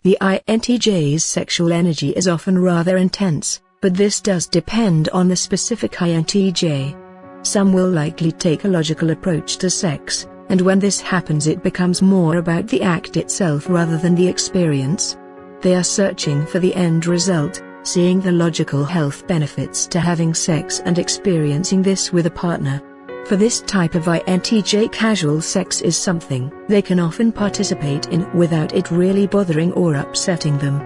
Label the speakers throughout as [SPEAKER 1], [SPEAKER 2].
[SPEAKER 1] The INTJ's sexual energy is often rather intense, but this does depend on the specific INTJ. Some will likely take a logical approach to sex, and when this happens it becomes more about the act itself rather than the experience. They are searching for the end result, seeing the logical health benefits to having sex and experiencing this with a partner. For this type of INTJ, casual sex is something they can often participate in without it really bothering or upsetting them.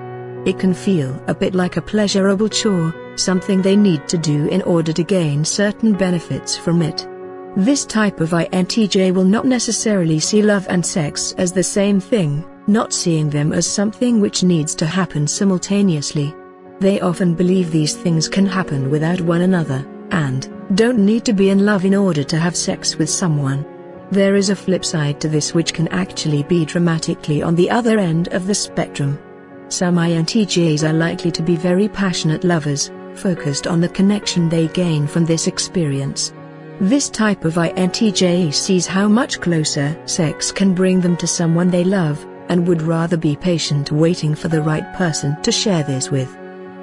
[SPEAKER 1] It can feel a bit like a pleasurable chore, something they need to do in order to gain certain benefits from it. This type of INTJ will not necessarily see love and sex as the same thing, not seeing them as something which needs to happen simultaneously. They often believe these things can happen without one another, and don't need to be in love in order to have sex with someone. There is a flip side to this which can actually be dramatically on the other end of the spectrum. Some INTJs are likely to be very passionate lovers, focused on the connection they gain from this experience. This type of INTJ sees how much closer sex can bring them to someone they love, and would rather be patient waiting for the right person to share this with.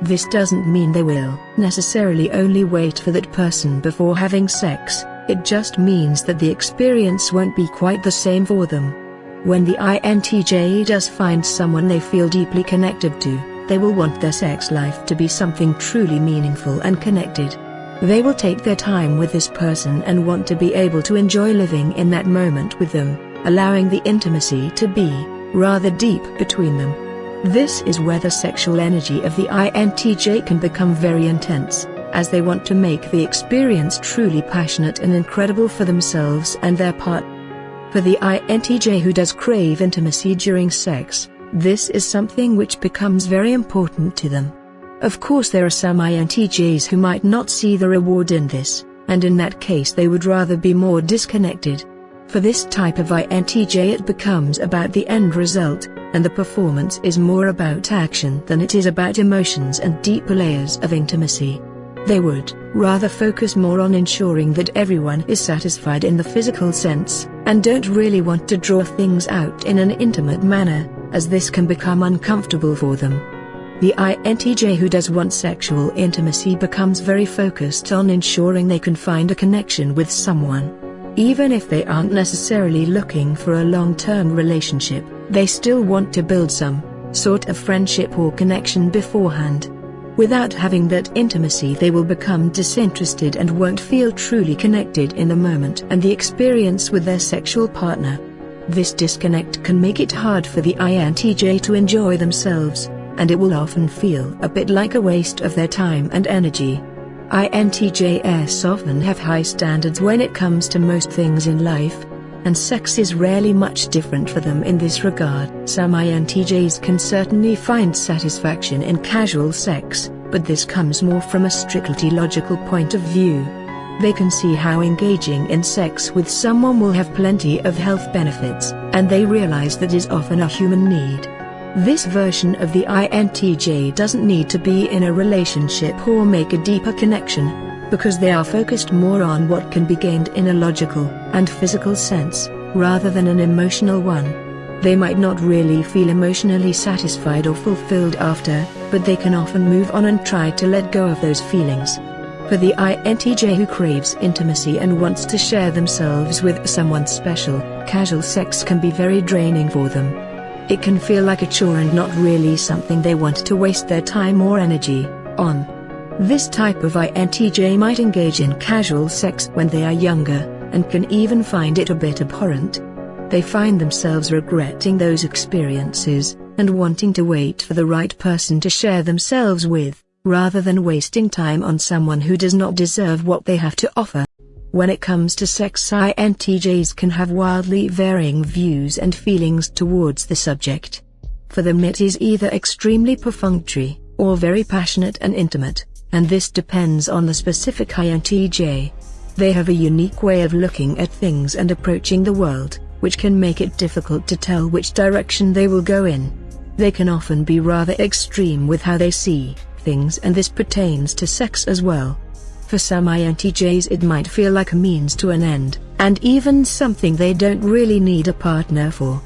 [SPEAKER 1] This doesn't mean they will necessarily only wait for that person before having sex, it just means that the experience won't be quite the same for them. When the INTJ does find someone they feel deeply connected to, they will want their sex life to be something truly meaningful and connected. They will take their time with this person and want to be able to enjoy living in that moment with them, allowing the intimacy to be rather deep between them. This is where the sexual energy of the INTJ can become very intense, as they want to make the experience truly passionate and incredible for themselves and their partner. For the INTJ who does crave intimacy during sex, this is something which becomes very important to them. Of course, there are some INTJs who might not see the reward in this, and in that case they would rather be more disconnected. For this type of INTJ it becomes about the end result, and the performance is more about action than it is about emotions and deeper layers of intimacy. They would rather focus more on ensuring that everyone is satisfied in the physical sense, and don't really want to draw things out in an intimate manner, as this can become uncomfortable for them. The INTJ who does want sexual intimacy becomes very focused on ensuring they can find a connection with someone. Even if they aren't necessarily looking for a long-term relationship, they still want to build some sort of friendship or connection beforehand. Without having that intimacy they will become disinterested and won't feel truly connected in the moment and the experience with their sexual partner. This disconnect can make it hard for the INTJ to enjoy themselves, and it will often feel a bit like a waste of their time and energy. INTJs often have high standards when it comes to most things in life, and sex is rarely much different for them in this regard. Some INTJs can certainly find satisfaction in casual sex, but this comes more from a strictly logical point of view. They can see how engaging in sex with someone will have plenty of health benefits, and they realize that is often a human need. This version of the INTJ doesn't need to be in a relationship or make a deeper connection, because they are focused more on what can be gained in a logical and physical sense, rather than an emotional one. They might not really feel emotionally satisfied or fulfilled after, but they can often move on and try to let go of those feelings. For the INTJ who craves intimacy and wants to share themselves with someone special, casual sex can be very draining for them. It can feel like a chore and not really something they want to waste their time or energy on. This type of INTJ might engage in casual sex when they are younger, and can even find it a bit abhorrent. They find themselves regretting those experiences, and wanting to wait for the right person to share themselves with, rather than wasting time on someone who does not deserve what they have to offer. When it comes to sex, INTJs can have wildly varying views and feelings towards the subject. For them it is either extremely perfunctory, or very passionate and intimate, and this depends on the specific INTJ. They have a unique way of looking at things and approaching the world, which can make it difficult to tell which direction they will go in. They can often be rather extreme with how they see things, and this pertains to sex as well. For some INTJs it might feel like a means to an end, and even something they don't really need a partner for.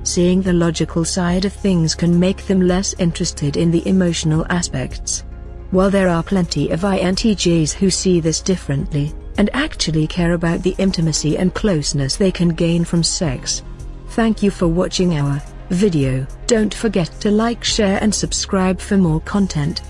[SPEAKER 1] Seeing the logical side of things can make them less interested in the emotional aspects. While there are plenty of INTJs who see this differently, and actually care about the intimacy and closeness they can gain from sex. Thank you for watching our video. Don't forget to like, share and subscribe for more content.